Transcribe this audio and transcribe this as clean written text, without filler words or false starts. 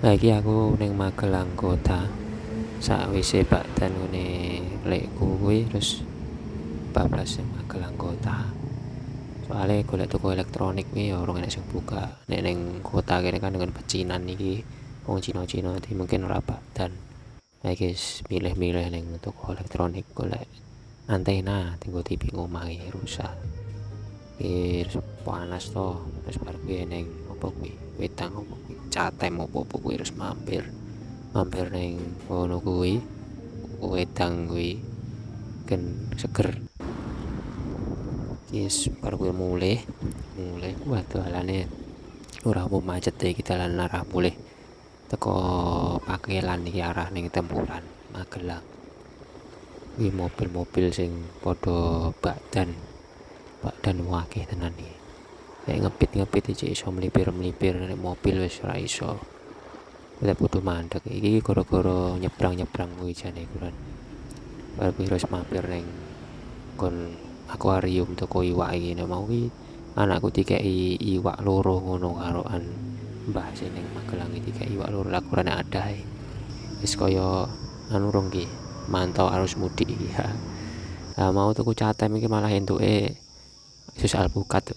Lagi aku ning Magelang kota. Sakwise bakdan ngene lek kuwi terus bablas ning Magelang kota. Soale golek toko elektronik kuwi ya urung enek sing buka. Nek ning kota kene kan dengan pecinan iki wong Cina-Cina iki mungkin ora bakdan. Iki milih-milih ning toko elektronik golek antena tinggo TV ngomahe rusak. Terus panas to, terus bar kuwi ning opo kuwi wedang opo kuwi catem opo kuwi terus mampir ning ngono kuwi wedang kuwi kan seger. Yes bar kuwi mulih wah dalane ora mau macet iki dalan arah mulih teko Pakelan iki arah ning Tempuran Magelang. Kuwi mobil-mobil sing padha bakdan wakeh tenan iki. Nek ngepit iki iso mlipir nek mobil wis ora iso. Udah podo mandek iki gara-gara nyebrang kuwi jane kuran. Bar kuwi terus mampir ning kon akuarium toko iwak iki nek mau kuwi anakku dikeki iwak loro ngono karoan mbah sing ning Magelang iki dikeki iwak loro lah kurane adahe. Wis kaya anu rong ki mantau arus mudik iki. Mau tuku catem iki malah entuke sus alpukat.